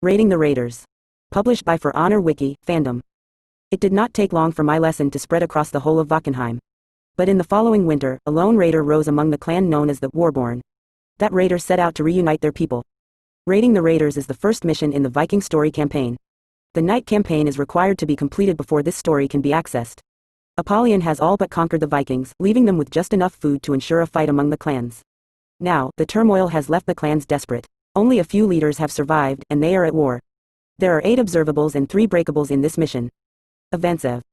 Raiding the Raiders. Published by For Honor Wiki, fandom. It did not take long for my lesson to spread across the whole of Valkenheim. But in the following winter, a lone raider rose among the clan known as the Warborn. That raider set out to reunite their people. Raiding the Raiders is the first mission in the Viking story campaign. The night campaign is required to be completed before this story can be accessed. Apollyon has all but conquered the Vikings, leaving them with just enough food to ensure a fight among the clans. Now, the turmoil has left the clans desperate. Only a few leaders have survived, and they are at war. There are 8 observables and 3 breakables in this mission. Events Ev.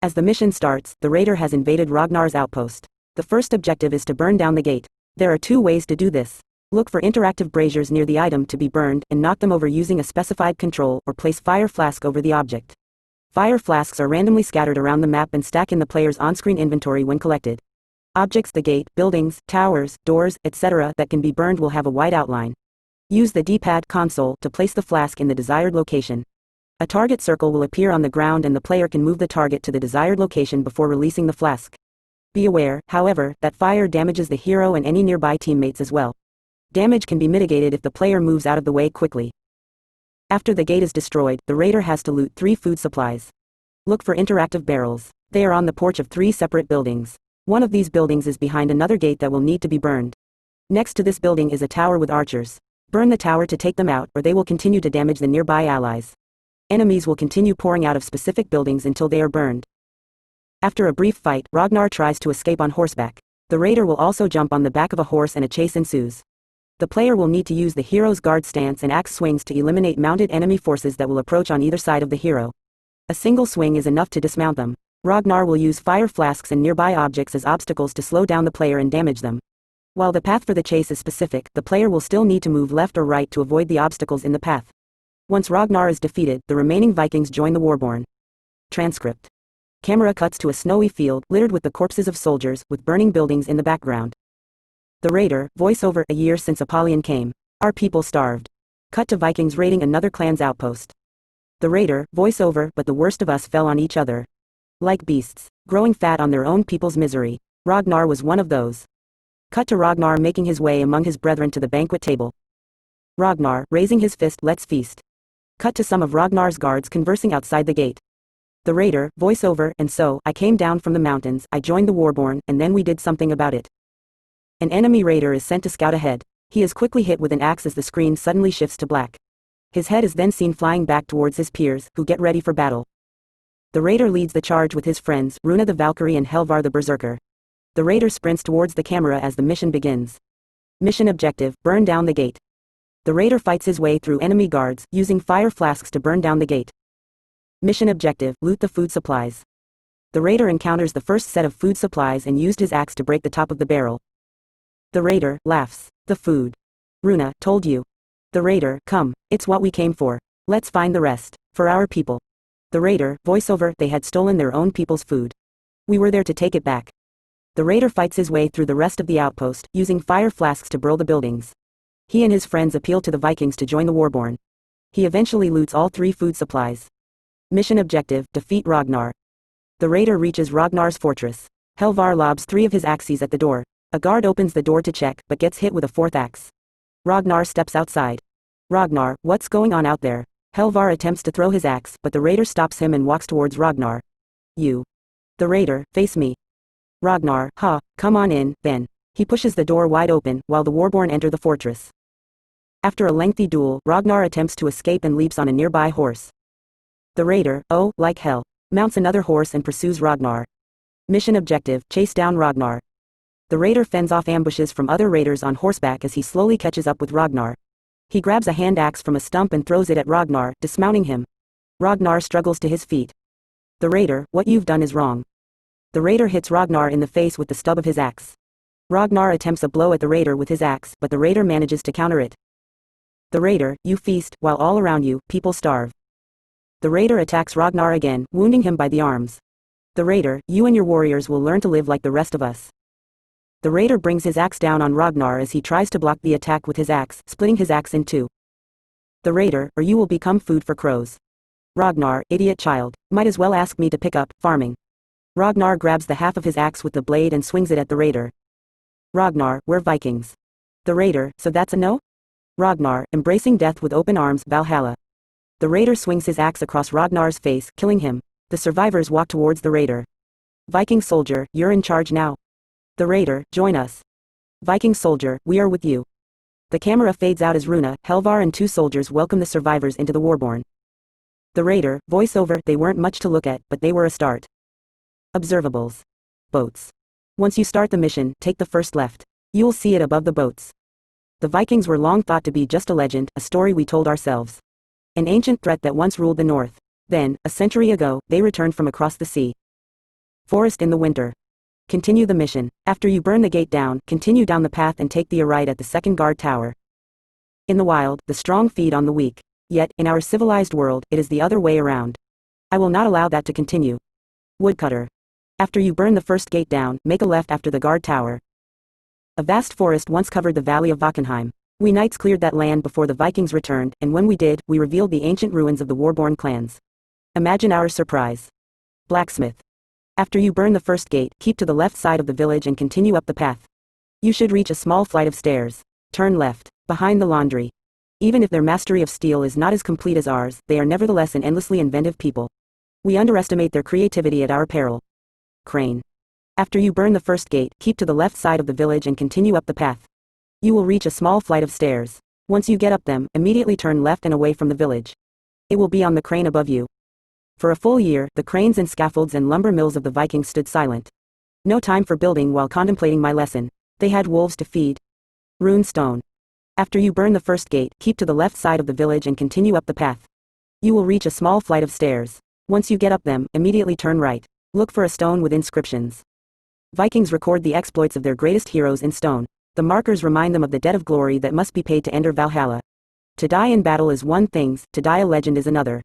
As the mission starts, the raider has invaded Ragnar's outpost. The first objective is to burn down the gate. There are 2 ways to do this. Look for interactive braziers near the item to be burned and knock them over using a specified control, or place fire flask over the object. Fire flasks are randomly scattered around the map and stack in the player's on-screen inventory when collected. Objects the gate, buildings, towers, doors, etc. that can be burned will have a white outline. Use the D-pad console to place the flask in the desired location. A target circle will appear on the ground and the player can move the target to the desired location before releasing the flask. Be aware, however, that fire damages the hero and any nearby teammates as well. Damage can be mitigated if the player moves out of the way quickly. After the gate is destroyed, the raider has to loot 3 food supplies. Look for interactive barrels. They are on the porch of 3 separate buildings. One of these buildings is behind another gate that will need to be burned. Next to this building is a tower with archers. Burn the tower to take them out, or they will continue to damage the nearby allies. Enemies will continue pouring out of specific buildings until they are burned. After a brief fight, Ragnar tries to escape on horseback. The raider will also jump on the back of a horse and a chase ensues. The player will need to use the hero's guard stance and axe swings to eliminate mounted enemy forces that will approach on either side of the hero. A single swing is enough to dismount them. Ragnar will use fire flasks and nearby objects as obstacles to slow down the player and damage them. While the path for the chase is specific, the player will still need to move left or right to avoid the obstacles in the path. Once Ragnar is defeated, the remaining Vikings join the Warborn. Transcript. Camera cuts to a snowy field littered with the corpses of soldiers, with burning buildings in the background. The Raider, voiceover. A year since Apollyon came. Our people starved. Cut to Vikings raiding another clan's outpost. The Raider, voiceover. But the worst of us fell on each other. Like beasts, growing fat on their own people's misery. Ragnar was one of those. Cut to Ragnar making his way among his brethren to the banquet table. Ragnar, raising his fist. Let's feast. Cut to some of Ragnar's guards conversing outside the gate. The Raider, voiceover. And so, I came down from the mountains, I joined the Warborn, and then we did something about it. An enemy raider is sent to scout ahead. He is quickly hit with an axe as the screen suddenly shifts to black. His head is then seen flying back towards his peers, who get ready for battle. The raider leads the charge with his friends, Runa the Valkyrie and Helvar the Berserker. The raider sprints towards the camera as the mission begins. Mission objective, burn down the gate. The raider fights his way through enemy guards, using fire flasks to burn down the gate. Mission objective, loot the food supplies. The raider encounters the first set of food supplies and used his axe to break the top of the barrel. The raider laughs. The food. Runa, told you. The raider, come, it's what we came for. Let's find the rest. For our people. The raider, voiceover. They had stolen their own people's food. We were there to take it back. The raider fights his way through the rest of the outpost, using fire flasks to burn the buildings. He and his friends appeal to the Vikings to join the Warborn. He eventually loots all 3 food supplies. Mission objective, defeat Ragnar. The raider reaches Ragnar's fortress. Helvar lobs 3 of his axes at the door. A guard opens the door to check, but gets hit with a 4th axe. Ragnar steps outside. Ragnar, what's going on out there? Helvar attempts to throw his axe, but the raider stops him and walks towards Ragnar. You. The raider, face me. Ragnar, ha, come on in, then. He pushes the door wide open, while the Warborn enter the fortress. After a lengthy duel, Ragnar attempts to escape and leaps on a nearby horse. The raider, oh, like hell, mounts another horse and pursues Ragnar. Mission objective, chase down Ragnar. The raider fends off ambushes from other raiders on horseback as he slowly catches up with Ragnar. He grabs a hand axe from a stump and throws it at Ragnar, dismounting him. Ragnar struggles to his feet. The raider, what you've done is wrong. The raider hits Ragnar in the face with the stub of his axe. Ragnar attempts a blow at the raider with his axe, but the raider manages to counter it. The raider, you feast, while all around you, people starve. The raider attacks Ragnar again, wounding him by the arms. The raider, you and your warriors will learn to live like the rest of us. The raider brings his axe down on Ragnar as he tries to block the attack with his axe, splitting his axe in 2. The raider, or you will become food for crows. Ragnar, idiot child, might as well ask me to pick up, farming. Ragnar grabs the half of his axe with the blade and swings it at the raider. Ragnar, we're Vikings. The raider, so that's a no? Ragnar, embracing death with open arms, Valhalla. The raider swings his axe across Ragnar's face, killing him. The survivors walk towards the raider. Viking soldier, you're in charge now. The raider, join us. Viking soldier, we are with you. The camera fades out as Runa, Helvar and two soldiers welcome the survivors into the Warborn. The raider, voiceover, they weren't much to look at, but they were a start. Observables. Boats. Once you start the mission, take the first left. You'll see it above the boats. The Vikings were long thought to be just a legend, a story we told ourselves. An ancient threat that once ruled the north. Then, a century ago, they returned from across the sea. Forest in the winter. Continue the mission. After you burn the gate down, continue down the path and take the right at the second guard tower. In the wild, the strong feed on the weak. Yet, in our civilized world, it is the other way around. I will not allow that to continue. Woodcutter. After you burn the first gate down, make a left after the guard tower. A vast forest once covered the valley of Vakkenheim. We knights cleared that land before the Vikings returned, and when we did, we revealed the ancient ruins of the Warborn clans. Imagine our surprise. Blacksmith. After you burn the first gate, keep to the left side of the village and continue up the path. You should reach a small flight of stairs. Turn left, behind the laundry. Even if their mastery of steel is not as complete as ours, they are nevertheless an endlessly inventive people. We underestimate their creativity at our peril. Crane. After you burn the first gate, keep to the left side of the village and continue up the path. You will reach a small flight of stairs. Once you get up them, immediately turn left and away from the village. It will be on the crane above you. For a full year, the cranes and scaffolds and lumber mills of the Vikings stood silent. No time for building while contemplating my lesson. They had wolves to feed. Rune stone. After you burn the first gate, keep to the left side of the village and continue up the path. You will reach a small flight of stairs. Once you get up them, immediately turn right. Look for a stone with inscriptions. Vikings record the exploits of their greatest heroes in stone. The markers remind them of the debt of glory that must be paid to enter Valhalla. To die in battle is one thing, to die a legend is another.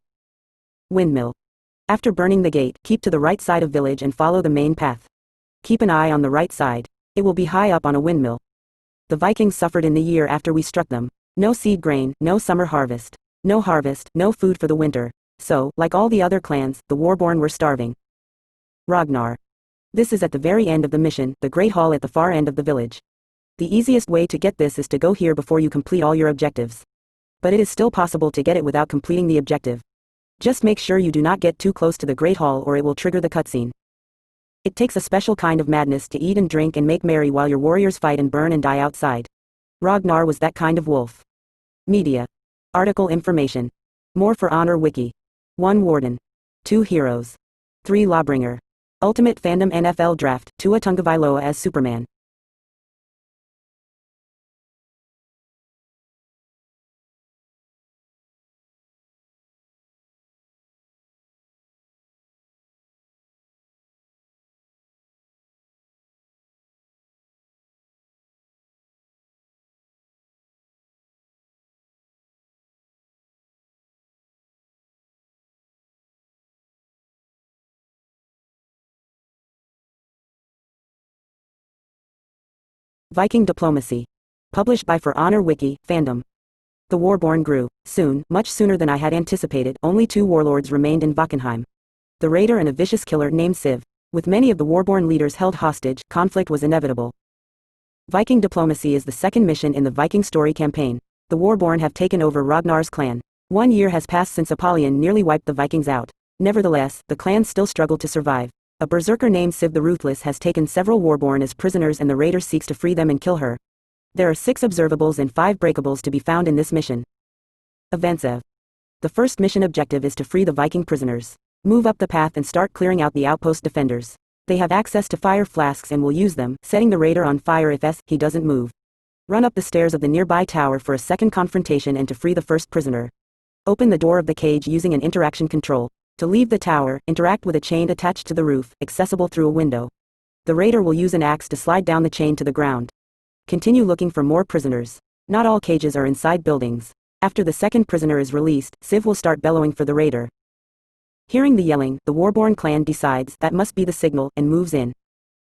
Windmill. After burning the gate, keep to the right side of village and follow the main path. Keep an eye on the right side. It will be high up on a windmill. The Vikings suffered in the year after we struck them. No seed grain, no summer harvest. No harvest, no food for the winter. So, like all the other clans, the Warborn were starving. Ragnar. This is at the very end of the mission, the great hall at the far end of the village. The easiest way to get this is to go here before you complete all your objectives. But it is still possible to get it without completing the objective. Just make sure you do not get too close to the Great Hall or it will trigger the cutscene. It takes a special kind of madness to eat and drink and make merry while your warriors fight and burn and die outside. Ragnar was that kind of wolf. Media. Article information. More for Honor Wiki. 1 Warden. 2 Heroes. 3 Lawbringer. Ultimate Fandom NFL Draft, Tua Tagovailoa as Superman. Viking Diplomacy. Published by For Honor Wiki, Fandom. The Warborn grew. Soon, much sooner than I had anticipated, only 2 warlords remained in Vakkenheim. The raider and a vicious killer named Siv. With many of the Warborn leaders held hostage, conflict was inevitable. Viking Diplomacy is the second mission in the Viking story campaign. The Warborn have taken over Ragnar's clan. 1 year has passed since Apollyon nearly wiped the Vikings out. Nevertheless, the clans still struggle to survive. A berserker named Siv the Ruthless has taken several Warborn as prisoners and the raider seeks to free them and kill her. There are 6 observables and 5 breakables to be found in this mission. Eventsev. The first mission objective is to free the Viking prisoners. Move up the path and start clearing out the outpost defenders. They have access to fire flasks and will use them, setting the raider on fire if he doesn't move. Run up the stairs of the nearby tower for a second confrontation and to free the first prisoner. Open the door of the cage using an interaction control. To leave the tower, interact with a chain attached to the roof, accessible through a window. The raider will use an axe to slide down the chain to the ground. Continue looking for more prisoners. Not all cages are inside buildings. After the second prisoner is released, Siv will start bellowing for the raider. Hearing the yelling, the Warborn clan decides that must be the signal and moves in.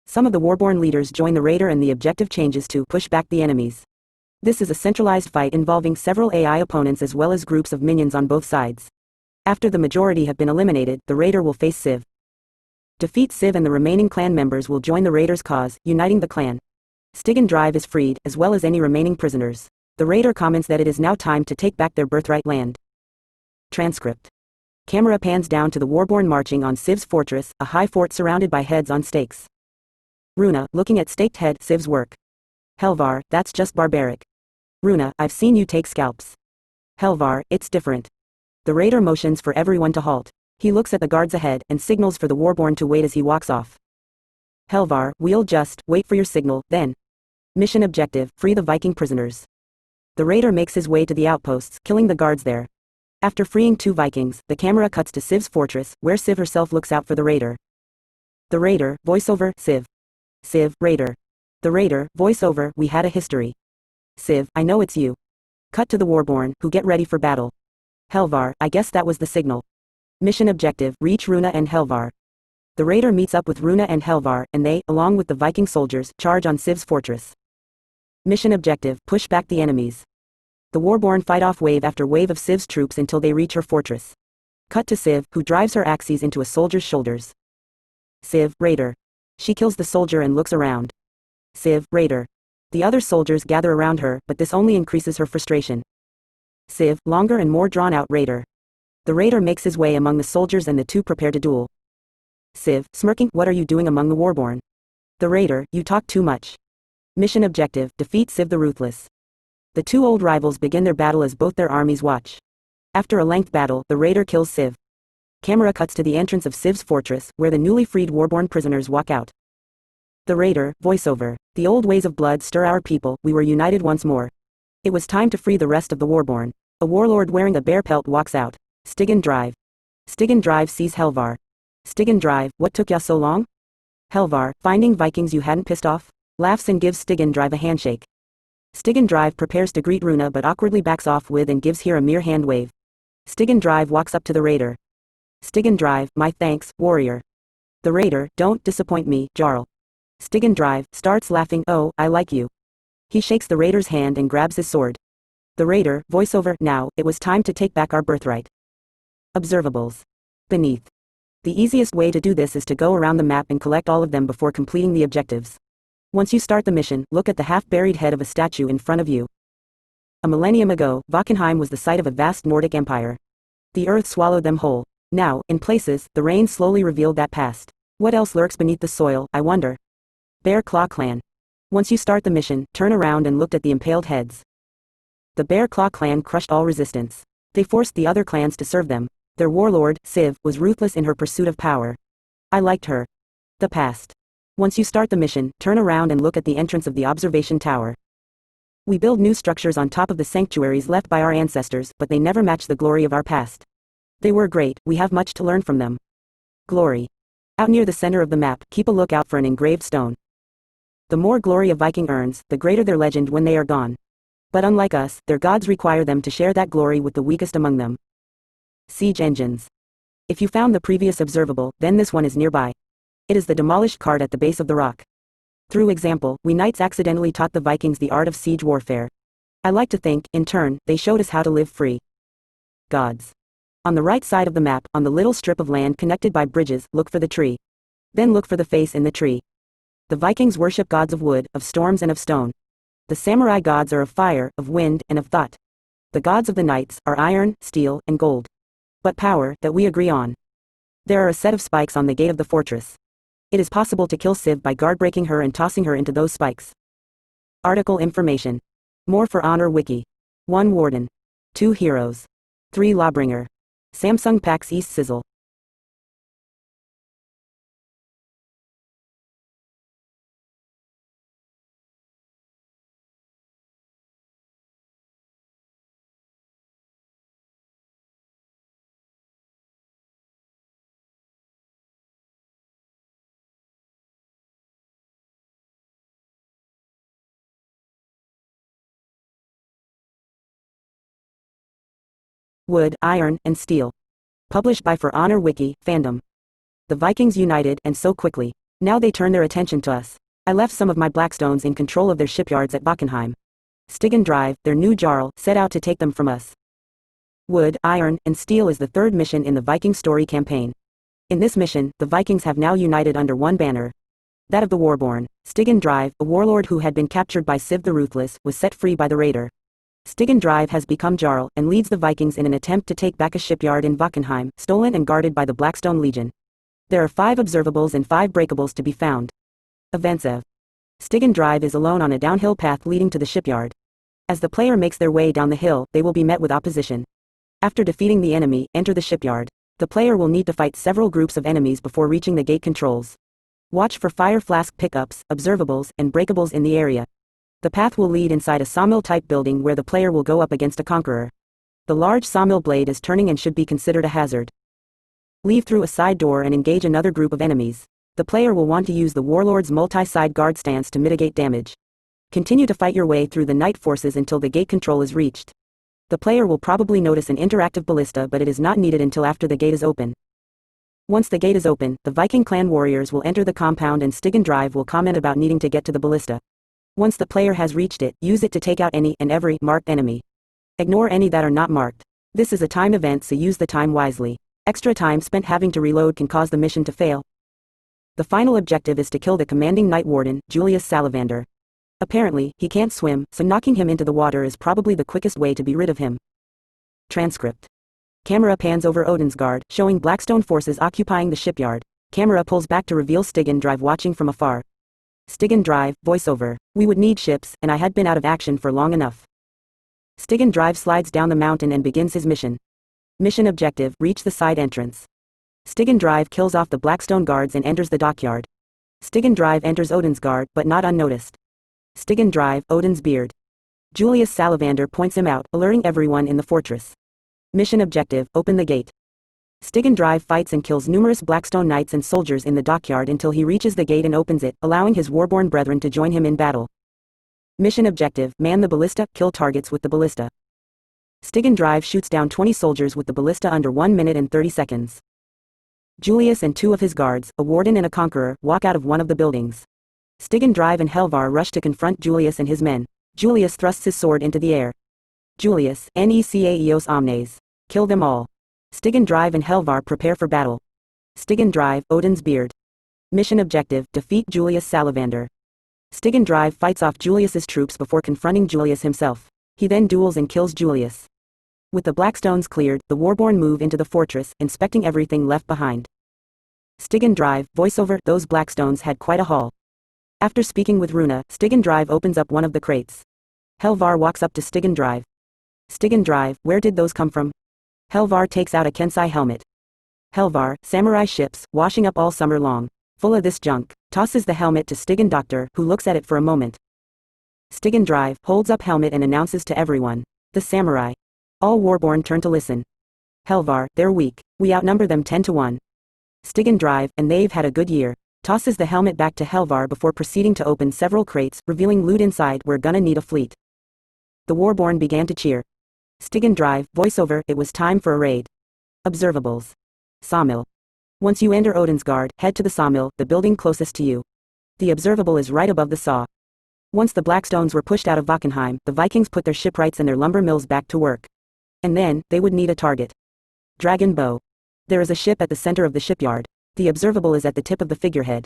Some of the Warborn leaders join the raider and the objective changes to push back the enemies. This is a centralized fight involving several AI opponents as well as groups of minions on both sides. After the majority have been eliminated, the raider will face Siv. Defeat Siv and the remaining clan members will join the raider's cause, uniting the clan. Stygian Drive is freed, as well as any remaining prisoners. The raider comments that it is now time to take back their birthright land. Transcript. Camera pans down to the warborn marching on Siv's fortress, a high fort surrounded by heads on stakes. Runa, looking at staked head, Siv's work. Helvar, that's just barbaric. Runa, I've seen you take scalps. Helvar, it's different. The raider motions for everyone to halt. He looks at the guards ahead and signals for the warborn to wait as he walks off. Helvar, we'll just wait for your signal, then. Mission objective, free the Viking prisoners. The raider makes his way to the outposts, killing the guards there. After freeing 2 Vikings, the camera cuts to Siv's fortress, where Siv herself looks out for the raider. The raider, voiceover, Siv. Siv, raider. The raider, voiceover, we had a history. Siv, I know it's you. Cut to the warborn, who get ready for battle. Helvar, I guess that was the signal. Mission objective, reach Runa and Helvar. The raider meets up with Runa and Helvar, and they, along with the Viking soldiers, charge on Siv's fortress. Mission objective, push back the enemies. The warborn fight off wave after wave of Siv's troops until they reach her fortress. Cut to Siv, who drives her axes into a soldier's shoulders. Siv, raider. She kills the soldier and looks around. Siv, raider. The other soldiers gather around her, but this only increases her frustration. Siv, longer and more drawn-out raider. The raider makes his way among the soldiers and the two prepare to duel. Siv, smirking, what are you doing among the warborn? The raider, you talk too much. Mission objective, defeat Siv the Ruthless. The 2 old rivals begin their battle as both their armies watch. After a length battle, the raider kills Siv. Camera cuts to the entrance of Siv's fortress, where the newly freed warborn prisoners walk out. The raider, voiceover, the old ways of blood stir our people, we were united once more. It was time to free the rest of the warborn. A warlord wearing a bear pelt walks out. Stigen Drive. Stigen Drive sees Helvar. Stigen Drive, what took ya so long? Helvar, finding Vikings you hadn't pissed off? Laughs and gives Stigen Drive a handshake. Stigen Drive prepares to greet Runa but awkwardly backs off with and gives here a mere hand wave. Stigen Drive walks up to the raider. Stigen Drive, my thanks, warrior. The raider, don't disappoint me, Jarl. Stigen Drive, starts laughing, oh, I like you. He shakes the raider's hand and grabs his sword. The raider, voiceover, now, it was time to take back our birthright. Observables. Beneath. The easiest way to do this is to go around the map and collect all of them before completing the objectives. Once you start the mission, look at the half-buried head of a statue in front of you. A millennium ago, Vakkenheim was the site of a vast Nordic empire. The earth swallowed them whole. Now, in places, the rain slowly revealed that past. What else lurks beneath the soil, I wonder? Bear Claw Clan. Once you start the mission, turn around and look at the impaled heads. The Bear Claw Clan crushed all resistance. They forced the other clans to serve them. Their warlord, Siv, was ruthless in her pursuit of power. I liked her. The past. Once you start the mission, turn around and look at the entrance of the observation tower. We build new structures on top of the sanctuaries left by our ancestors, but they never match the glory of our past. They were great, we have much to learn from them. Glory. Out near the center of the map, keep a lookout for an engraved stone. The more glory a Viking earns, the greater their legend when they are gone. But unlike us, their gods require them to share that glory with the weakest among them. Siege engines. If you found the previous observable, then this one is nearby. It is the demolished cart at the base of the rock. Through example, we knights accidentally taught the Vikings the art of siege warfare. I like to think, in turn, they showed us how to live free. Gods. On the right side of the map, on the little strip of land connected by bridges, look for the tree. Then look for the face in the tree. The Vikings worship gods of wood, of storms and of stone. The samurai gods are of fire, of wind, and of thought. The gods of the knights are iron, steel, and gold. But power, that we agree on. There are a set of spikes on the gate of the fortress. It is possible to kill Siv by guard breaking her and tossing her into those spikes. Article information. More for Honor Wiki. 1 Warden. 2 Heroes. 3 Lawbringer. Samsung PAX East Sizzle. Wood, iron, and steel. Published by For Honor Wiki, fandom. The Vikings united, and so quickly. Now they turn their attention to us. I left some of my Blackstones in control of their shipyards at Vakkenheim. Stigen Drive, their new Jarl, set out to take them from us. Wood, iron, and steel is the third mission in the Viking story campaign. In this mission, the Vikings have now united under one banner. That of the Warborn. Stigen Drive, a warlord who had been captured by Siv the Ruthless, was set free by the raider. Stigen Drive has become Jarl and leads the Vikings in an attempt to take back a shipyard in Vakkenheim, stolen and guarded by the Blackstone Legion. There are 5 observables and 5 breakables to be found. Events of Stigen Drive is alone on a downhill path leading to the shipyard. As the player makes their way down the hill, they will be met with opposition. After defeating the enemy, enter the shipyard. The player will need to fight several groups of enemies before reaching the gate controls. Watch for fire flask pickups, observables, and breakables in the area. The path will lead inside a sawmill-type building where the player will go up against a conqueror. The large sawmill blade is turning and should be considered a hazard. Leave through a side door and engage another group of enemies. The player will want to use the warlord's multi-side guard stance to mitigate damage. Continue to fight your way through the night forces until the gate control is reached. The player will probably notice an interactive ballista, but it is not needed until after the gate is open. Once the gate is open, the Viking clan warriors will enter the compound and Stigen Drive will comment about needing to get to the ballista. Once the player has reached it, use it to take out any and every marked enemy. Ignore any that are not marked. This is a time event, so use the time wisely. Extra time spent having to reload can cause the mission to fail. The final objective is to kill the commanding Night Warden, Julius Salamander. Apparently, he can't swim, so knocking him into the water is probably the quickest way to be rid of him. Transcript. Camera pans over Odensgard, showing Blackstone forces occupying the shipyard. Camera pulls back to reveal Stigen Drive watching from afar. Stigen Drive, voiceover. We would need ships, and I had been out of action for long enough. Stigen Drive slides down the mountain and begins his mission. Mission objective, reach the side entrance. Stigen Drive kills off the Blackstone guards and enters the dockyard. Stigen Drive enters Odensgard, but not unnoticed. Stigen Drive, Odin's beard. Julius Salamander points him out, alerting everyone in the fortress. Mission objective, open the gate. Stigen Drive fights and kills numerous Blackstone knights and soldiers in the dockyard until he reaches the gate and opens it, allowing his warborn brethren to join him in battle. Mission objective, man the ballista, kill targets with the ballista. Stigen Drive shoots down 20 soldiers with the ballista under 1 minute and 30 seconds. Julius and 2 of his guards, a warden and a conqueror, walk out of one of the buildings. Stigen Drive and Helvar rush to confront Julius and his men. Julius thrusts his sword into the air. Julius, Necaeos omnes. Kill them all. Stigen Drive and Helvar prepare for battle. Stigen Drive, Odin's beard. Mission objective, defeat Julius Salamander. Stigen Drive fights off Julius's troops before confronting Julius himself. He then duels and kills Julius. With the Blackstones cleared, the Warborn move into the fortress, inspecting everything left behind. Stigen Drive, voiceover, those Blackstones had quite a haul. After speaking with Runa, Stigen Drive opens up one of the crates. Helvar walks up to Stigen Drive. Stigen Drive, where did those come from? Helvar takes out a Kensai helmet. Helvar, samurai ships, washing up all summer long. Full of this junk, tosses the helmet to Stigen Doctor, who looks at it for a moment. Stigen Drive, holds up helmet and announces to everyone. The samurai. All Warborn turn to listen. Helvar, they're weak. We outnumber them 10 to 1. Stigen Drive, and they've had a good year. Tosses the helmet back to Helvar before proceeding to open several crates, revealing loot inside. We're gonna need a fleet. The Warborn began to cheer. Stigen Drive, voiceover, it was time for a raid. Observables. Sawmill. Once you enter Odensgard, head to the sawmill, the building closest to you. The observable is right above the saw. Once the Blackstones were pushed out of Vakkenheim, the Vikings put their shipwrights and their lumber mills back to work. And then, they would need a target. Dragon bow. There is a ship at the center of the shipyard. The observable is at the tip of the figurehead.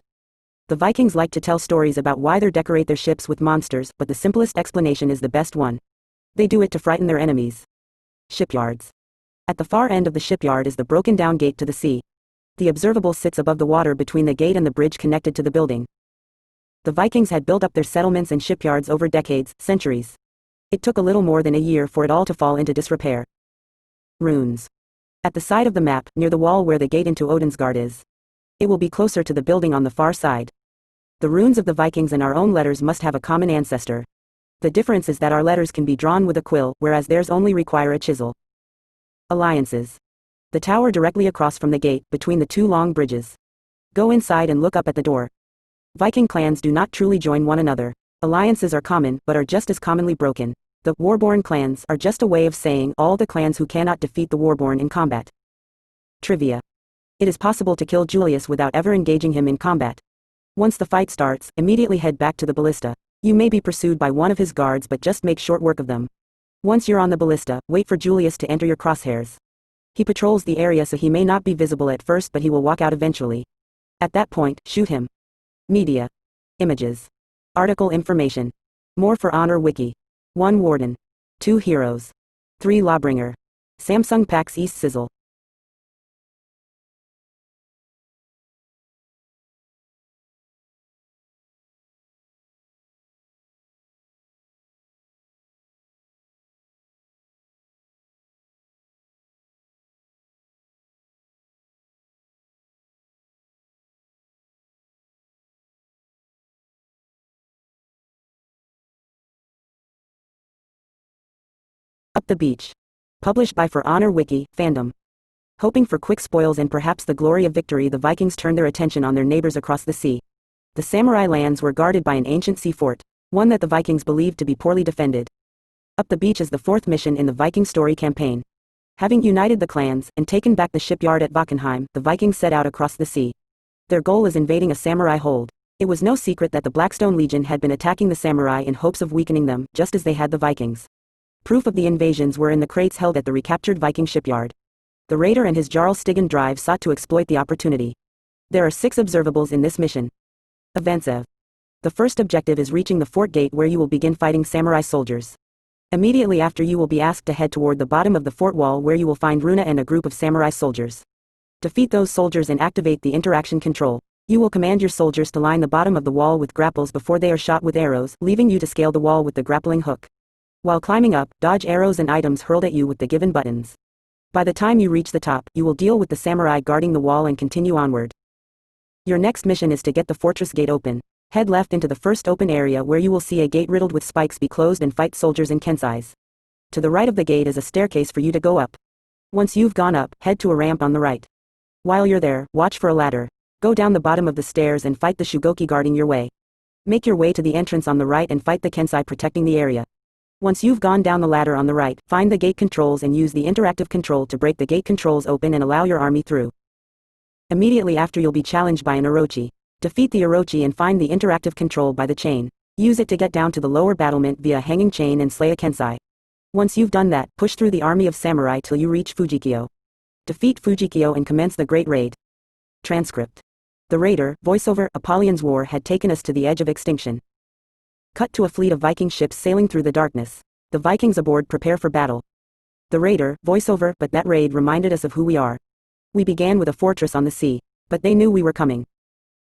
The Vikings like to tell stories about why they decorate their ships with monsters, but the simplest explanation is the best one. They do it to frighten their enemies. Shipyards. At the far end of the shipyard is the broken down gate to the sea. The observable sits above the water between the gate and the bridge connected to the building. The Vikings had built up their settlements and shipyards over decades, centuries. It took a little more than a year for it all to fall into disrepair. Runes. At the side of the map, near the wall where the gate into Odensgard is. It will be closer to the building on the far side. The runes of the Vikings and our own letters must have a common ancestor. The difference is that our letters can be drawn with a quill, whereas theirs only require a chisel. Alliances. The tower directly across from the gate, between the 2 long bridges. Go inside and look up at the door. Viking clans do not truly join one another. Alliances are common, but are just as commonly broken. The Warborn clans are just a way of saying all the clans who cannot defeat the Warborn in combat. Trivia. It is possible to kill Julius without ever engaging him in combat. Once the fight starts, immediately head back to the ballista. You may be pursued by one of his guards, but just make short work of them. Once you're on the ballista, wait for Julius to enter your crosshairs. He patrols the area, so he may not be visible at first, but he will walk out eventually. At that point, shoot him. Media. Images. Article information. More for Honor Wiki. 1 Warden. 2 heroes. 3 Lawbringer. Samsung PAX East Sizzle. Up the Beach. Published by For Honor Wiki, fandom. Hoping for quick spoils and perhaps the glory of victory, the Vikings turned their attention on their neighbors across the sea. The samurai lands were guarded by an ancient sea fort, one that the Vikings believed to be poorly defended. Up the Beach is the 4th mission in the Viking story campaign. Having united the clans and taken back the shipyard at Vakkenheim, the Vikings set out across the sea. Their goal is invading a samurai hold. It was no secret that the Blackstone Legion had been attacking the samurai in hopes of weakening them, just as they had the Vikings. Proof of the invasions were in the crates held at the recaptured Viking shipyard. The raider and his Jarl Stigen drive sought to exploit the opportunity. There are 6 observables in this mission. Offensive. The first objective is reaching the fort gate, where you will begin fighting samurai soldiers. Immediately after, you will be asked to head toward the bottom of the fort wall, where you will find Runa and a group of samurai soldiers. Defeat those soldiers and activate the interaction control. You will command your soldiers to line the bottom of the wall with grapples before they are shot with arrows, leaving you to scale the wall with the grappling hook. While climbing up, dodge arrows and items hurled at you with the given buttons. By the time you reach the top, you will deal with the samurai guarding the wall and continue onward. Your next mission is to get the fortress gate open. Head left into the first open area, where you will see a gate riddled with spikes be closed, and fight soldiers in kensais. To the right of the gate is a staircase for you to go up. Once you've gone up, head to a ramp on the right. While you're there, watch for a ladder. Go down the bottom of the stairs and fight the Shugoki guarding your way. Make your way to the entrance on the right and fight the kensai protecting the area. Once you've gone down the ladder on the right, find the gate controls and use the interactive control to break the gate controls open and allow your army through. Immediately after, you'll be challenged by an Orochi. Defeat the Orochi and find the interactive control by the chain. Use it to get down to the lower battlement via a hanging chain and slay a kensai. Once you've done that, push through the army of samurai till you reach Fujikyo. Defeat Fujikyo and commence the Great Raid. Transcript. The Raider, voiceover, Apollyon's War had taken us to the edge of extinction. Cut to a fleet of Viking ships sailing through the darkness. The Vikings aboard prepare for battle. The Raider, voiceover, but that raid reminded us of who we are. We began with a fortress on the sea, but they knew we were coming.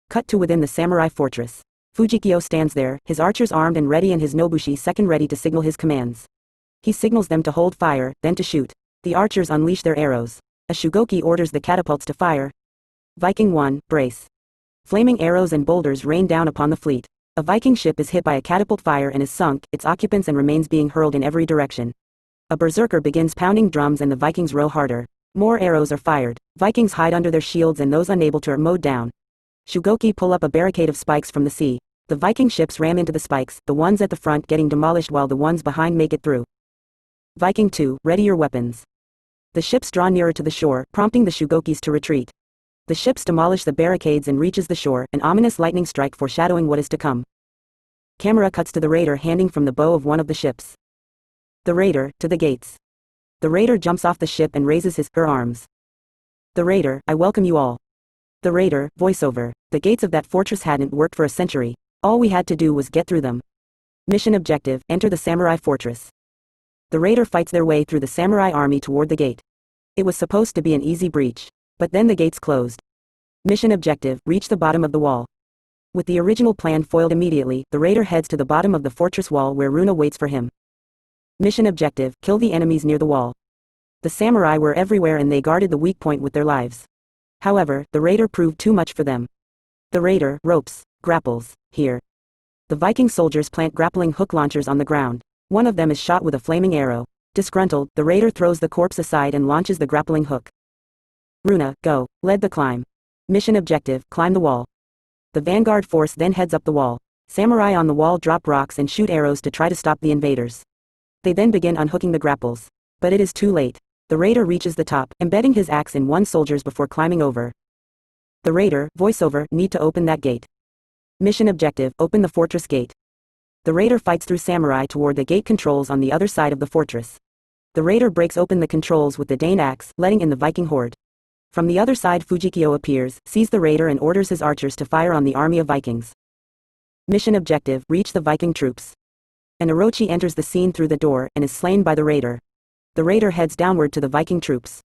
Cut to within the samurai fortress. Fujikyo stands there, his archers armed and ready and his Nobushi second ready to signal his commands. He signals them to hold fire, then to shoot. The archers unleash their arrows. A Shugoki orders the catapults to fire. Viking 1, brace. Flaming arrows and boulders rain down upon the fleet. A Viking ship is hit by a catapult fire and is sunk, its occupants and remains being hurled in every direction. A berserker begins pounding drums and the Vikings row harder. More arrows are fired. Vikings hide under their shields and those unable to are mowed down. Shugoki pull up a barricade of spikes from the sea. The Viking ships ram into the spikes, the ones at the front getting demolished while the ones behind make it through. Viking 2, ready your weapons. The ships draw nearer to the shore, prompting the Shugokis to retreat. The ships demolish the barricades and reaches the shore, an ominous lightning strike foreshadowing what is to come. Camera cuts to the raider handing from the bow of one of the ships. The raider, to the gates. The raider jumps off the ship and raises her arms. The raider, I welcome you all. The raider, voiceover, the gates of that fortress hadn't worked for a century. All we had to do was get through them. Mission objective, enter the samurai fortress. The raider fights their way through the samurai army toward the gate. It was supposed to be an easy breach. But then the gates closed. Mission objective, reach the bottom of the wall. With the original plan foiled immediately, the raider heads to the bottom of the fortress wall where Runa waits for him. Mission objective, kill the enemies near the wall. The samurai were everywhere and they guarded the weak point with their lives. However, the raider proved too much for them. The raider, ropes, grapples, here. The Viking soldiers plant grappling hook launchers on the ground. One of them is shot with a flaming arrow. Disgruntled, the raider throws the corpse aside and launches the grappling hook. Runa, go, led the climb. Mission objective, climb the wall. The vanguard force then heads up the wall. Samurai on the wall drop rocks and shoot arrows to try to stop the invaders. They then begin unhooking the grapples. But it is too late. The raider reaches the top, embedding his axe in one soldier's before climbing over. The raider, voiceover, need to open that gate. Mission objective, open the fortress gate. The raider fights through samurai toward the gate controls on the other side of the fortress. The raider breaks open the controls with the Dane axe, letting in the Viking horde. From the other side, Fujikyo appears, sees the raider and orders his archers to fire on the army of Vikings. Mission objective, reach the Viking troops. An Orochi enters the scene through the door and is slain by the raider. The raider heads downward to the Viking troops.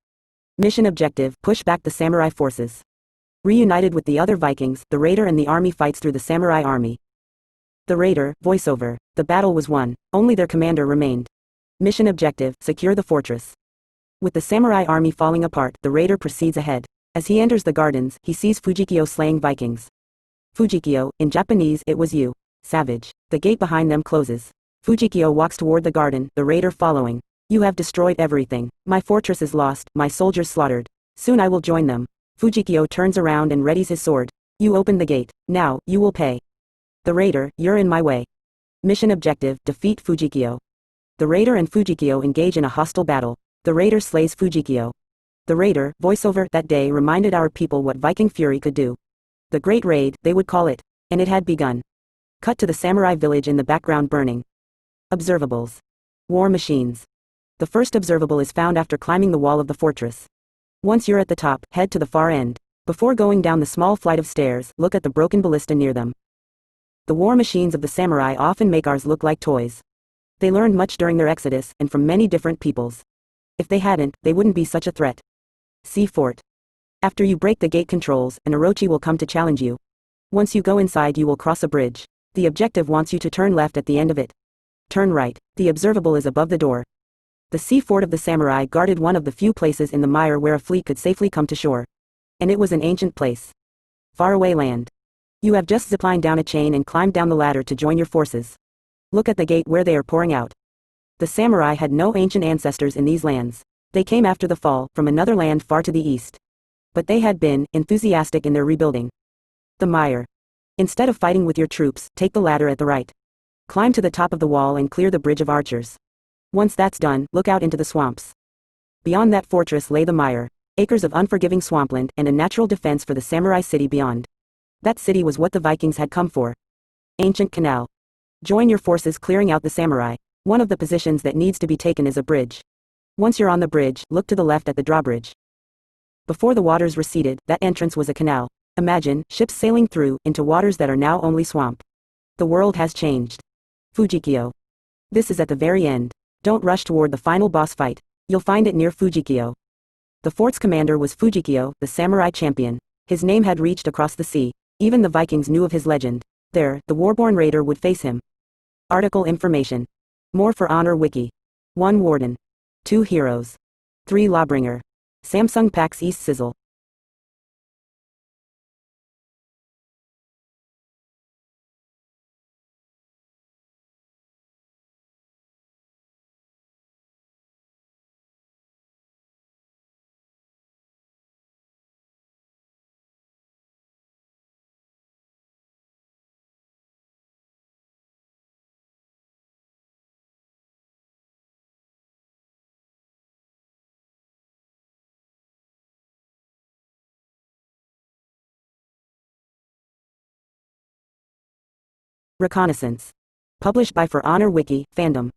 Mission objective: push back the samurai forces. Reunited with the other Vikings, the raider and the army fights through the samurai army. The raider, voiceover: the battle was won, only their commander remained. Mission objective: secure the fortress. With the samurai army falling apart, the raider proceeds ahead. As he enters the gardens, he sees Fujikyo slaying Vikings. Fujikyo, in Japanese it was you. Savage. The gate behind them closes. Fujikyo walks toward the garden, the raider following. You have destroyed everything. My fortress is lost, my soldiers slaughtered. Soon I will join them. Fujikyo turns around and readies his sword. You opened the gate. Now, you will pay. The raider, you're in my way. Mission objective: defeat Fujikyo. The raider and Fujikyo engage in a hostile battle. The raider slays Fujikyo. The raider, voiceover: that day reminded our people what Viking fury could do. The Great Raid, they would call it. And it had begun. Cut to the samurai village in the background burning. Observables. War machines. The first observable is found after climbing the wall of the fortress. Once you're at the top, head to the far end. Before going down the small flight of stairs, look at the broken ballista near them. The war machines of the samurai often make ours look like toys. They learned much during their exodus, and from many different peoples. If they hadn't, they wouldn't be such a threat. See Fort. After you break the gate controls, an Orochi will come to challenge you. Once you go inside, you will cross a bridge. The objective wants you to turn left at the end of it. Turn right. The observable is above the door. The sea fort of the samurai guarded one of the few places in the mire where a fleet could safely come to shore. And it was an ancient place. Faraway land. You have just ziplined down a chain and climbed down the ladder to join your forces. Look at the gate where they are pouring out. The samurai had no ancient ancestors in these lands. They came after the fall, from another land far to the east. But they had been enthusiastic in their rebuilding. The mire. Instead of fighting with your troops, take the ladder at the right. Climb to the top of the wall and clear the bridge of archers. Once that's done, look out into the swamps. Beyond that fortress lay the mire, acres of unforgiving swampland and a natural defense for the samurai city beyond. That city was what the Vikings had come for. Ancient canal. Join your forces clearing out the samurai. One of the positions that needs to be taken is a bridge. Once you're on the bridge, look to the left at the drawbridge. Before the waters receded, that entrance was a canal. Imagine, ships sailing through, into waters that are now only swamp. The world has changed. Fujikyo. This is at the very end. Don't rush toward the final boss fight. You'll find it near Fujikyo. The fort's commander was Fujikyo, the samurai champion. His name had reached across the sea. Even the Vikings knew of his legend. There, the warborn raider would face him. Article information. More for Honor Wiki. 1 Warden. 2 Heroes. 3 Lawbringer. Samsung PAX East Sizzle. Reconnaissance. Published by For Honor Wiki, fandom.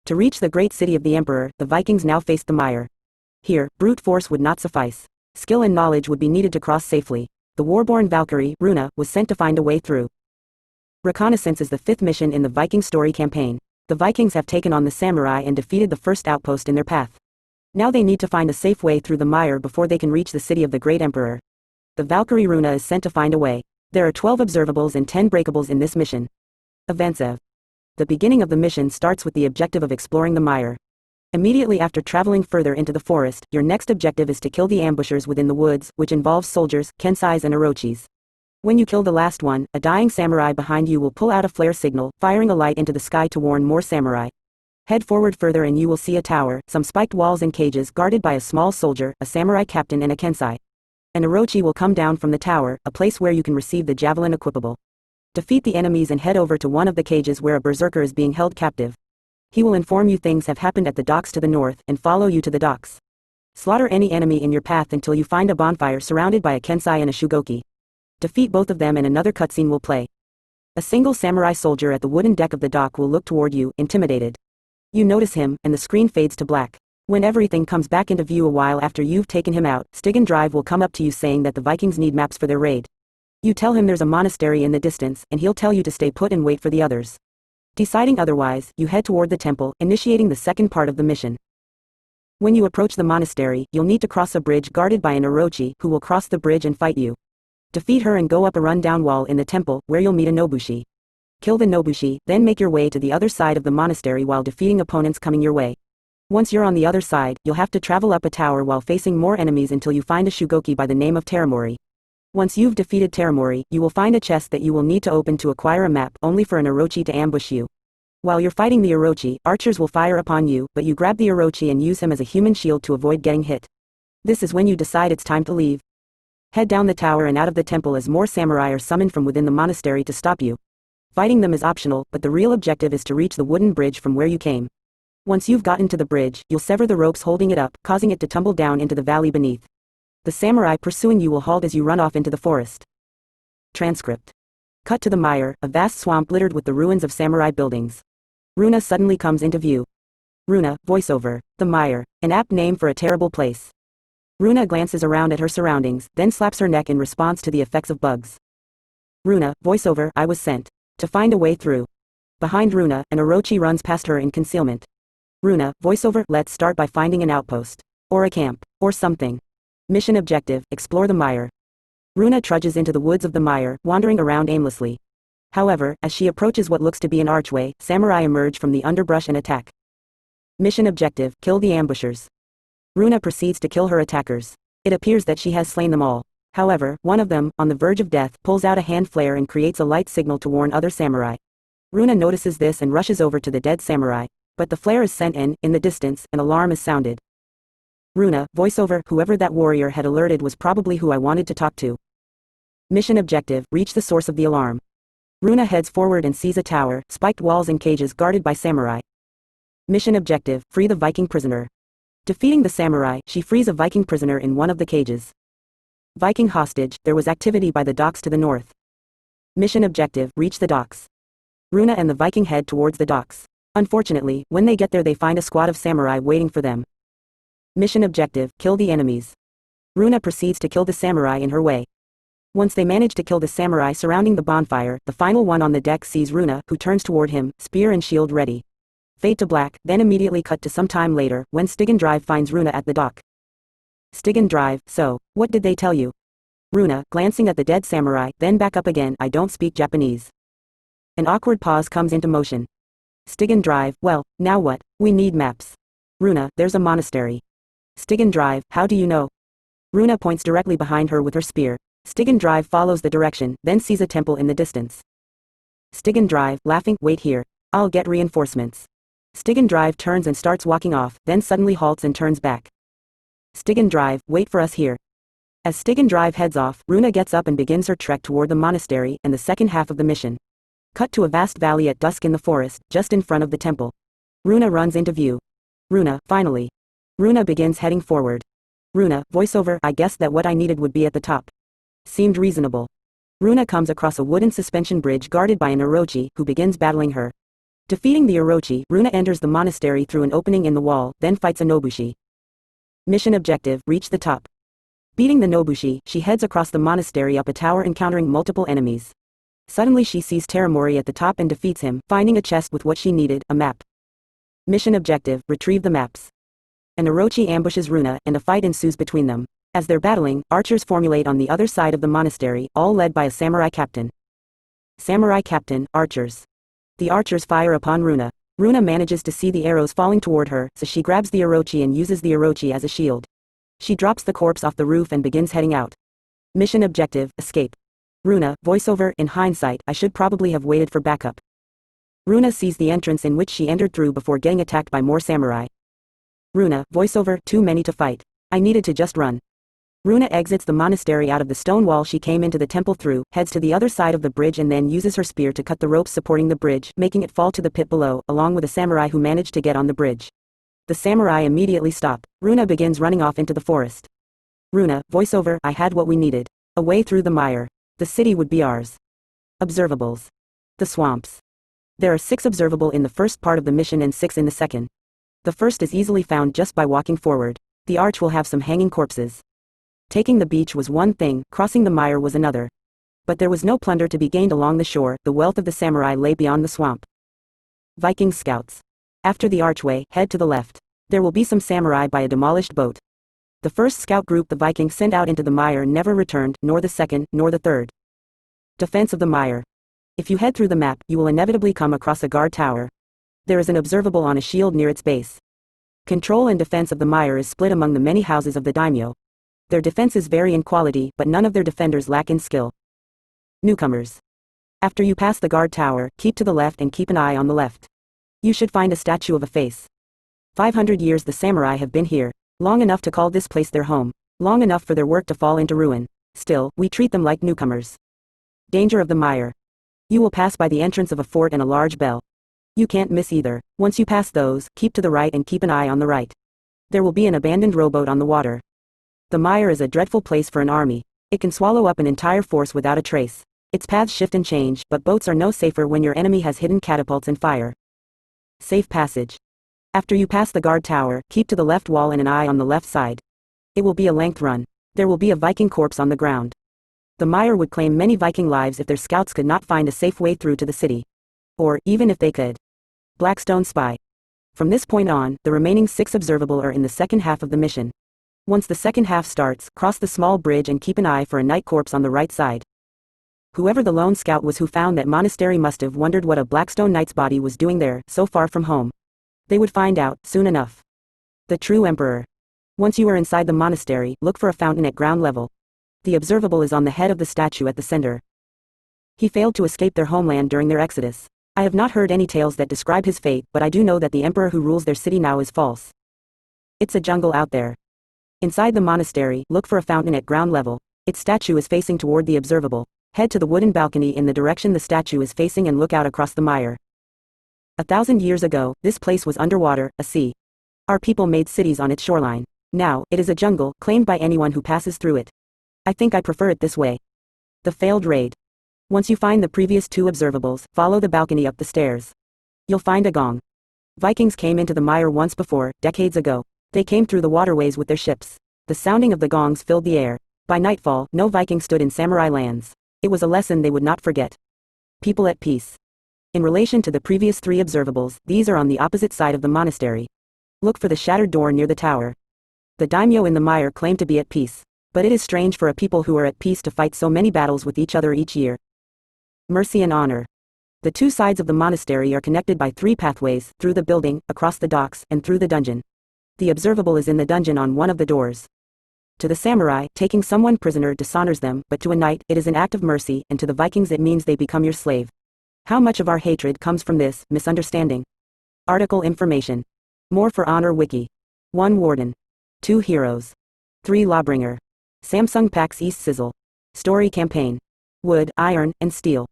To reach the great city of the Emperor, the Vikings now faced the mire. Here, brute force would not suffice. Skill and knowledge would be needed to cross safely. The warborn Valkyrie, Runa, was sent to find a way through. Reconnaissance is the 5th mission in the Viking story campaign. The Vikings have taken on the samurai and defeated the first outpost in their path. Now they need to find a safe way through the mire before they can reach the city of the great Emperor. The Valkyrie Runa is sent to find a way. There are 12 observables and 10 breakables in this mission. Events of. The beginning of the mission starts with the objective of exploring the mire. Immediately after traveling further into the forest, your next objective is to kill the ambushers within the woods, which involves soldiers, kensais and orochis. When you kill the last one, a dying samurai behind you will pull out a flare signal, firing a light into the sky to warn more samurai. Head forward further and you will see a tower, some spiked walls and cages guarded by a small soldier, a samurai captain and a kensai. An orochi will come down from the tower, a place where you can receive the javelin equipable. Defeat the enemies and head over to one of the cages where a berserker is being held captive. He will inform you things have happened at the docks to the north and follow you to the docks. Slaughter any enemy in your path until you find a bonfire surrounded by a kensai and a shugoki. Defeat both of them and another cutscene will play. A single samurai soldier at the wooden deck of the dock will look toward you, intimidated. You notice him, and the screen fades to black. When everything comes back into view a while after you've taken him out, Stygian Drive will come up to you saying that the Vikings need maps for their raid. You tell him there's a monastery in the distance, and he'll tell you to stay put and wait for the others. Deciding otherwise, you head toward the temple, initiating the second part of the mission. When you approach the monastery, you'll need to cross a bridge guarded by an orochi who will cross the bridge and fight you. Defeat her and go up a run-down wall in the temple, where you'll meet a nobushi. Kill the nobushi, then make your way to the other side of the monastery while defeating opponents coming your way. Once you're on the other side, you'll have to travel up a tower while facing more enemies until you find a shugoki by the name of Teramori. Once you've defeated Teramori, you will find a chest that you will need to open to acquire a map, only for an orochi to ambush you. While you're fighting the orochi, archers will fire upon you, but you grab the orochi and use him as a human shield to avoid getting hit. This is when you decide it's time to leave. Head down the tower and out of the temple as more samurai are summoned from within the monastery to stop you. Fighting them is optional, but the real objective is to reach the wooden bridge from where you came. Once you've gotten to the bridge, you'll sever the ropes holding it up, causing it to tumble down into the valley beneath. The samurai pursuing you will halt as you run off into the forest. Transcript. Cut to the mire, a vast swamp littered with the ruins of samurai buildings. Runa suddenly comes into view. Runa, voiceover, the mire, an apt name for a terrible place. Runa glances around at her surroundings, then slaps her neck in response to the effects of bugs. Runa, voiceover, I was sent to find a way through. Behind Runa, an orochi runs past her in concealment. Runa, voiceover, let's start by finding an outpost. Or a camp. Or something. Mission objective, explore the mire. Runa trudges into the woods of the mire, wandering around aimlessly. However, as she approaches what looks to be an archway, samurai emerge from the underbrush and attack. Mission objective, kill the ambushers. Runa proceeds to kill her attackers. It appears that she has slain them all. However, one of them, on the verge of death, pulls out a hand flare and creates a light signal to warn other samurai. Runa notices this and rushes over to the dead samurai. But the flare is sent and, in the distance, an alarm is sounded. Runa, voiceover, whoever that warrior had alerted was probably who I wanted to talk to. Mission objective, reach the source of the alarm. Runa heads forward and sees a tower, spiked walls and cages guarded by samurai. Mission objective, free the Viking prisoner. Defeating the samurai, she frees a Viking prisoner in one of the cages. Viking hostage, there was activity by the docks to the north. Mission objective, reach the docks. Runa and the Viking head towards the docks. Unfortunately, when they get there they find a squad of samurai waiting for them. Mission objective, kill the enemies. Runa proceeds to kill the samurai in her way. Once they manage to kill the samurai surrounding the bonfire, the final one on the deck sees Runa, who turns toward him, spear and shield ready. Fade to black, then immediately cut to some time later, when Stigen Drive finds Runa at the dock. Stigen Drive, so, what did they tell you? Runa, glancing at the dead samurai, then back up again, I don't speak Japanese. An awkward pause comes into motion. Stigen Drive, well, now what? We need maps. Runa, there's a monastery. Stigen Drive, how do you know? Runa points directly behind her with her spear. Stigen Drive follows the direction, then sees a temple in the distance. Stigen Drive, laughing, wait here. I'll get reinforcements. Stigen Drive turns and starts walking off, then suddenly halts and turns back. Stigen Drive, wait for us here. As Stigen Drive heads off, Runa gets up and begins her trek toward the monastery and the second half of the mission. Cut to a vast valley at dusk in the forest, just in front of the temple. Runa runs into view. Runa, finally. Runa begins heading forward. Runa, voiceover, I guessed that what I needed would be at the top. Seemed reasonable. Runa comes across a wooden suspension bridge guarded by an orochi, who begins battling her. Defeating the orochi, Runa enters the monastery through an opening in the wall, then fights a nobushi. Mission objective, reach the top. Beating the nobushi, she heads across the monastery up a tower encountering multiple enemies. Suddenly she sees Teramori at the top and defeats him, finding a chest with what she needed, a map. Mission objective, retrieve the maps. An orochi ambushes Runa, and a fight ensues between them. As they're battling, archers formulate on the other side of the monastery, all led by a samurai captain. Samurai captain, archers. The archers fire upon Runa. Runa manages to see the arrows falling toward her, so she grabs the orochi and uses the orochi as a shield. She drops the corpse off the roof and begins heading out. Mission objective, escape. Runa, voiceover, in hindsight, I should probably have waited for backup. Runa sees the entrance in which she entered through before getting attacked by more samurai. Runa, voiceover, too many to fight. I needed to just run. Runa exits the monastery out of the stone wall she came into the temple through, heads to the other side of the bridge and then uses her spear to cut the ropes supporting the bridge, making it fall to the pit below, along with a samurai who managed to get on the bridge. The samurai immediately stop. Runa begins running off into the forest. Runa, voiceover, I had what we needed. A way through the mire. The city would be ours. Observables. The swamps. There are 6 observable in the first part of the mission and 6 in the second. The first is easily found just by walking forward. The arch will have some hanging corpses. Taking the beach was one thing, crossing the mire was another. But there was no plunder to be gained along the shore, the wealth of the samurai lay beyond the swamp. Viking scouts. After the archway, head to the left. There will be some samurai by a demolished boat. The first scout group the Vikings sent out into the mire never returned, nor the second, nor the third. Defense of the mire. If you head through the map, you will inevitably come across a guard tower. There is an observable on a shield near its base. Control and defense of the mire is split among the many houses of the daimyo. Their defenses vary in quality, but none of their defenders lack in skill. Newcomers. After you pass the guard tower, keep to the left and keep an eye on the left. You should find a statue of a face. 500 years the samurai have been here, long enough to call this place their home, long enough for their work to fall into ruin. Still, we treat them like newcomers. Danger of the mire. You will pass by the entrance of a fort and a large bell. You can't miss either. Once you pass those, keep to the right and keep an eye on the right. There will be an abandoned rowboat on the water. The mire is a dreadful place for an army. It can swallow up an entire force without a trace. Its paths shift and change, but boats are no safer when your enemy has hidden catapults and fire. Safe passage. After you pass the guard tower, keep to the left wall and an eye on the left side. It will be a length run. There will be a Viking corpse on the ground. The mire would claim many Viking lives if their scouts could not find a safe way through to the city. Or, even if they could. Blackstone Spy. From this point on, the remaining 6 observable are in the second half of the mission. Once the second half starts, cross the small bridge and keep an eye for a knight corpse on the right side. Whoever the lone scout was who found that monastery must have wondered what a Blackstone knight's body was doing there, so far from home. They would find out, soon enough. The true emperor. Once you are inside the monastery, look for a fountain at ground level. The observable is on the head of the statue at the center. He failed to escape their homeland during their exodus. I have not heard any tales that describe his fate, but I do know that the emperor who rules their city now is false. It's a jungle out there. Inside the monastery, look for a fountain at ground level. Its statue is facing toward the observable. Head to the wooden balcony in the direction the statue is facing and look out across the mire. 1,000 years ago, this place was underwater, a sea. Our people made cities on its shoreline. Now, it is a jungle, claimed by anyone who passes through it. I think I prefer it this way. The failed raid. Once you find the previous 2 observables, follow the balcony up the stairs. You'll find a gong. Vikings came into the mire once before, decades ago. They came through the waterways with their ships. The sounding of the gongs filled the air. By nightfall, no Viking stood in samurai lands. It was a lesson they would not forget. People at peace. In relation to the previous 3 observables, these are on the opposite side of the monastery. Look for the shattered door near the tower. The daimyo in the mire claim to be at peace. But it is strange for a people who are at peace to fight so many battles with each other each year. Mercy and honor. The 2 sides of the monastery are connected by 3 pathways, through the building, across the docks, and through the dungeon. The observable is in the dungeon on one of the doors. To the samurai, taking someone prisoner dishonors them, but to a knight, it is an act of mercy, and to the Vikings it means they become your slave. How much of our hatred comes from this misunderstanding? Article information. More for Honor Wiki. 1 Warden. 2 Heroes. 3 Lawbringer. Samsung PAX East Sizzle. Story campaign. Wood, iron, and steel.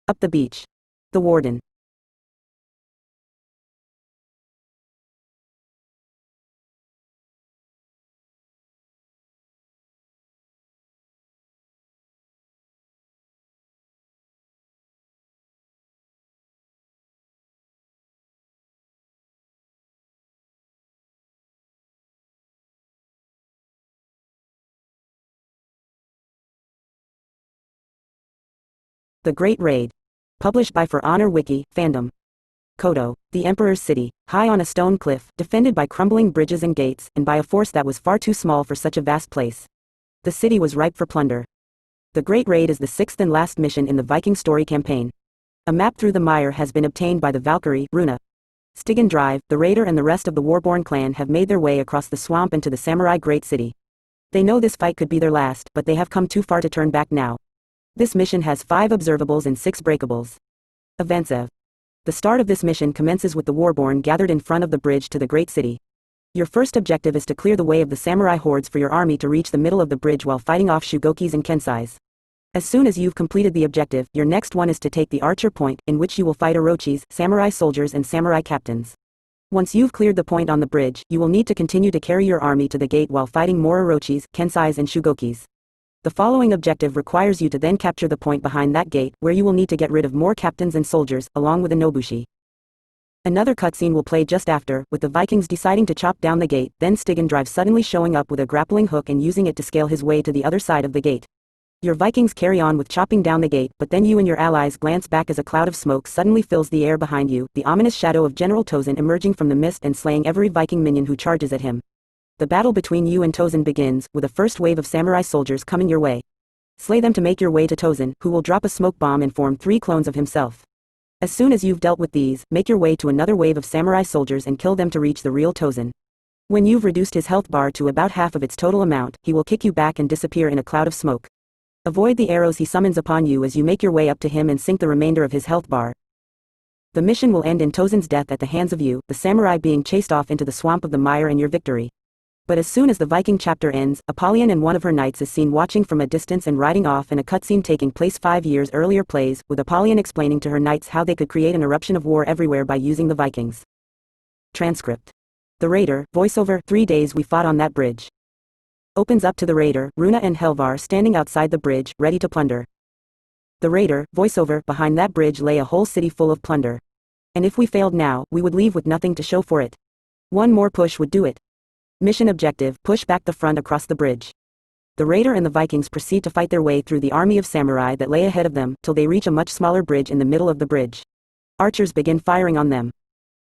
Up the beach. The Warden. The Great Raid. Published by For Honor Wiki, fandom. Kodo, the Emperor's city, high on a stone cliff, defended by crumbling bridges and gates, and by a force that was far too small for such a vast place. The city was ripe for plunder. The Great Raid is the 6th and last mission in the Viking story campaign. A map through the mire has been obtained by the Valkyrie, Runa. Stygian Drive, the raider and the rest of the Warborn clan have made their way across the swamp into the samurai great city. They know this fight could be their last, but they have come too far to turn back now. This mission has 5 observables and 6 breakables. Events of. The start of this mission commences with the Warborn gathered in front of the bridge to the great city. Your first objective is to clear the way of the samurai hordes for your army to reach the middle of the bridge while fighting off Shugokis and Kensais. As soon as you've completed the objective, your next one is to take the Archer Point, in which you will fight Orochis, samurai soldiers and samurai captains. Once you've cleared the point on the bridge, you will need to continue to carry your army to the gate while fighting more Orochis, Kensais and Shugokis. The following objective requires you to then capture the point behind that gate, where you will need to get rid of more captains and soldiers, along with a Nobushi. Another cutscene will play just after, with the Vikings deciding to chop down the gate, then Stygian Drive suddenly showing up with a grappling hook and using it to scale his way to the other side of the gate. Your Vikings carry on with chopping down the gate, but then you and your allies glance back as a cloud of smoke suddenly fills the air behind you, the ominous shadow of General Tozin emerging from the mist and slaying every Viking minion who charges at him. The battle between you and Tozin begins, with a first wave of samurai soldiers coming your way. Slay them to make your way to Tozin, who will drop a smoke bomb and form 3 clones of himself. As soon as you've dealt with these, make your way to another wave of samurai soldiers and kill them to reach the real Tozin. When you've reduced his health bar to about half of its total amount, he will kick you back and disappear in a cloud of smoke. Avoid the arrows he summons upon you as you make your way up to him and sink the remainder of his health bar. The mission will end in Tozin's death at the hands of you, the samurai being chased off into the swamp of the mire, and your victory. But as soon as the Viking chapter ends, Apollyon and one of her knights is seen watching from a distance and riding off in a cutscene taking place 5 years earlier plays, with Apollyon explaining to her knights how they could create an eruption of war everywhere by using the Vikings. Transcript. The Raider, voiceover, 3 days we fought on that bridge. Opens up to the Raider, Runa and Helvar standing outside the bridge, ready to plunder. The Raider, voiceover, behind that bridge lay a whole city full of plunder. And if we failed now, we would leave with nothing to show for it. One more push would do it. Mission objective, push back the front across the bridge. The Raider and the Vikings proceed to fight their way through the army of samurai that lay ahead of them, till they reach a much smaller bridge in the middle of the bridge. Archers begin firing on them.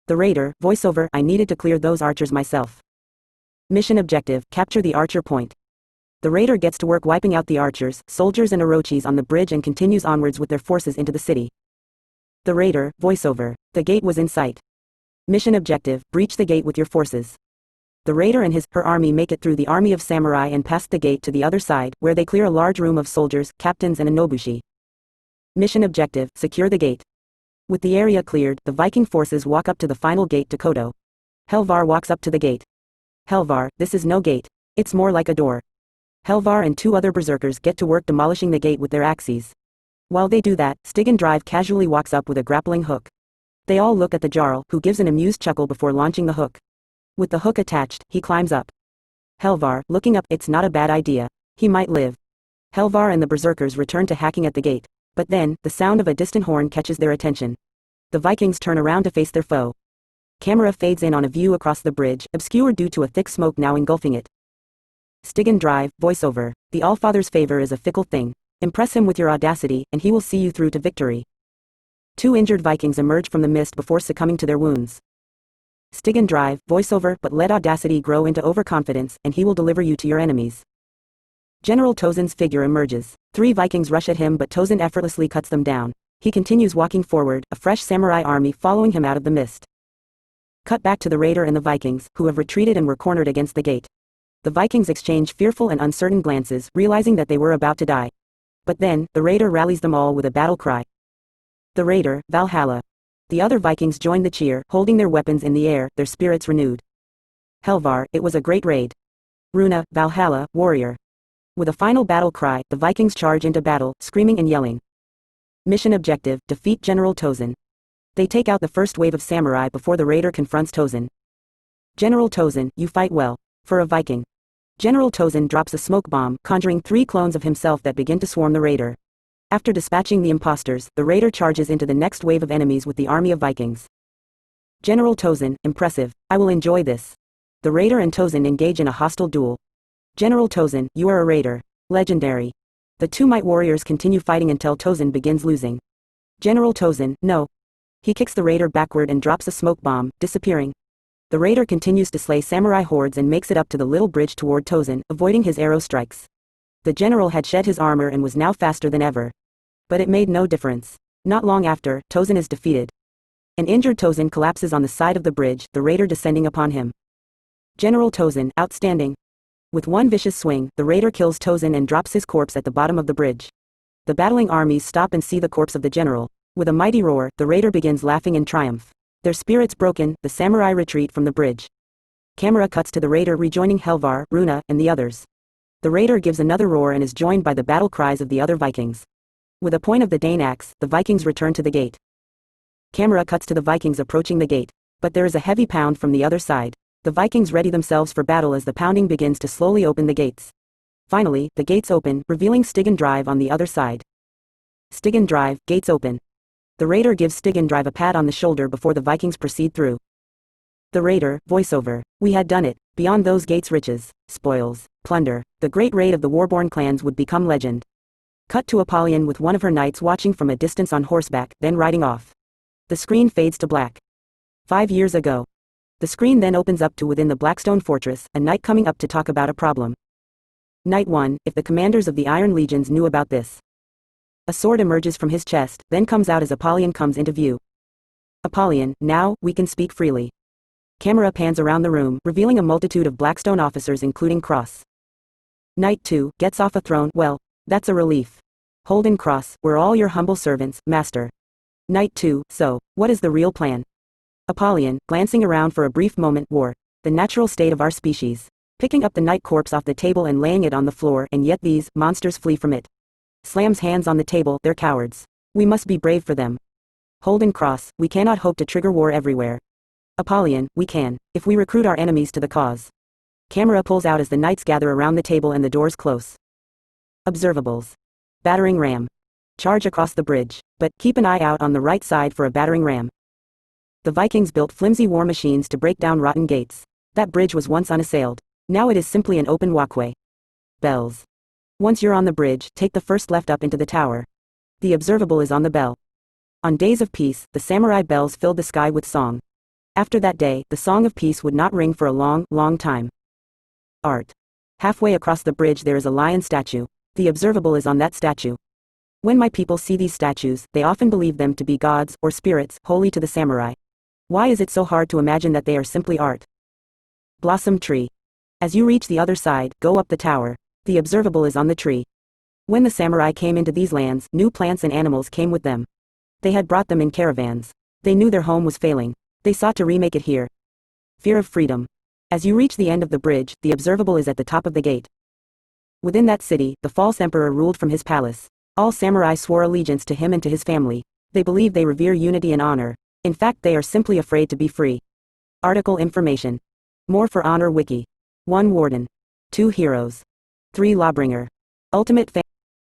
The Raider, voiceover, I needed to clear those archers myself. Mission objective, capture the archer point. The Raider gets to work wiping out the archers, soldiers and Orochis on the bridge and continues onwards with their forces into the city. The Raider, voiceover, the gate was in sight. Mission objective, breach the gate with your forces. The Raider and her army make it through the army of samurai and past the gate to the other side, where they clear a large room of soldiers, captains and a nobushi. Mission objective, secure the gate. With the area cleared, the Viking forces walk up to the final gate to Kodo. Helvar walks up to the gate. Helvar, this is no gate. It's more like a door. Helvar and 2 other berserkers get to work demolishing the gate with their axes. While they do that, Stygian Drive casually walks up with a grappling hook. They all look at the Jarl, who gives an amused chuckle before launching the hook. With the hook attached, he climbs up. Helvar, looking up, it's not a bad idea. He might live. Helvar and the berserkers return to hacking at the gate. But then, the sound of a distant horn catches their attention. The Vikings turn around to face their foe. Camera fades in on a view across the bridge, obscured due to a thick smoke now engulfing it. Stygian Drive, voiceover, the Allfather's favor is a fickle thing. Impress him with your audacity, and he will see you through to victory. 2 injured Vikings emerge from the mist before succumbing to their wounds. Stygian Drive, voiceover, but let audacity grow into overconfidence, and he will deliver you to your enemies. General Tozin's figure emerges. 3 Vikings rush at him, but Tozin effortlessly cuts them down. He continues walking forward, a fresh samurai army following him out of the mist. Cut back to the Raider and the Vikings, who have retreated and were cornered against the gate. The Vikings exchange fearful and uncertain glances, realizing that they were about to die. But then, the Raider rallies them all with a battle cry. The Raider, Valhalla. The other Vikings join the cheer, holding their weapons in the air, their spirits renewed. Helvar, it was a great raid. Runa, Valhalla, warrior. With a final battle cry, the Vikings charge into battle, screaming and yelling. Mission objective, defeat General Tozin. They take out the first wave of samurai before the Raider confronts Tozin. General Tozin, you fight well. For a Viking. General Tozin drops a smoke bomb, conjuring 3 clones of himself that begin to swarm the Raider. After dispatching the imposters, the Raider charges into the next wave of enemies with the army of Vikings. General Tozin, impressive. I will enjoy this. The Raider and Tozin engage in a hostile duel. General Tozin, you are a Raider. Legendary. The 2 Might warriors continue fighting until Tozin begins losing. General Tozin, no. He kicks the Raider backward and drops a smoke bomb, disappearing. The Raider continues to slay samurai hordes and makes it up to the little bridge toward Tozin, avoiding his arrow strikes. The general had shed his armor and was now faster than ever. But it made no difference. Not long after, Tozin is defeated. An injured Tozin collapses on the side of the bridge, the Raider descending upon him. General Tozin, outstanding. With one vicious swing, the Raider kills Tozin and drops his corpse at the bottom of the bridge. The battling armies stop and see the corpse of the general. With a mighty roar, the Raider begins laughing in triumph. Their spirits broken, the samurai retreat from the bridge. Camera cuts to the Raider rejoining Helvar, Runa, and the others. The Raider gives another roar and is joined by the battle cries of the other Vikings. With a point of the Dane axe, the Vikings return to the gate. Camera cuts to the Vikings approaching the gate. But there is a heavy pound from the other side. The Vikings ready themselves for battle as the pounding begins to slowly open the gates. Finally, the gates open, revealing Stygian Drive on the other side. Stygian Drive, gates open. The Raider gives Stygian Drive a pat on the shoulder before the Vikings proceed through. The Raider, voiceover, we had done it. Beyond those gates riches, spoils, plunder, the great raid of the warborn clans would become legend. Cut to Apollyon with one of her knights watching from a distance on horseback, then riding off. The screen fades to black. 5 years ago. The screen then opens up to within the Blackstone Fortress, a knight coming up to talk about a problem. Knight 1, if the commanders of the Iron Legions knew about this. A sword emerges from his chest, then comes out as Apollyon comes into view. Apollyon, now, we can speak freely. Camera pans around the room, revealing a multitude of Blackstone officers including Cross. Knight 2, gets off a throne, well, that's a relief. Holden Cross, we're all your humble servants, master. Knight 2, so, what is the real plan? Apollyon, glancing around for a brief moment, war. The natural state of our species. Picking up the knight corpse off the table and laying it on the floor, and yet these monsters flee from it. Slams hands on the table, they're cowards. We must be brave for them. Holden Cross, we cannot hope to trigger war everywhere. Apollyon, we can, if we recruit our enemies to the cause. Camera pulls out as the knights gather around the table and the doors close. Observables. Battering ram. Charge across the bridge, but keep an eye out on the right side for a battering ram. The Vikings built flimsy war machines to break down rotten gates. That bridge was once unassailed. Now it is simply an open walkway. Bells. Once you're on the bridge, take the first left up into the tower. The observable is on the bell. On days of peace, the samurai bells filled the sky with song. After that day, the song of peace would not ring for a long, long time. Art. Halfway across the bridge there is a lion statue. The observable is on that statue. When my people see these statues, they often believe them to be gods, or spirits, holy to the samurai. Why is it so hard to imagine that they are simply art? Blossom tree. As you reach the other side, go up the tower. The observable is on the tree. When the samurai came into these lands, new plants and animals came with them. They had brought them in caravans. They knew their home was failing. They sought to remake it here. Fear of freedom. As you reach the end of the bridge, the observable is at the top of the gate. Within that city, the false emperor ruled from his palace. All samurai swore allegiance to him and to his family. They believe they revere unity and honor. In fact, they are simply afraid to be free. Article information. More for Honor Wiki. 1 Warden. 2 Heroes. 3 Lawbringer. Ultimate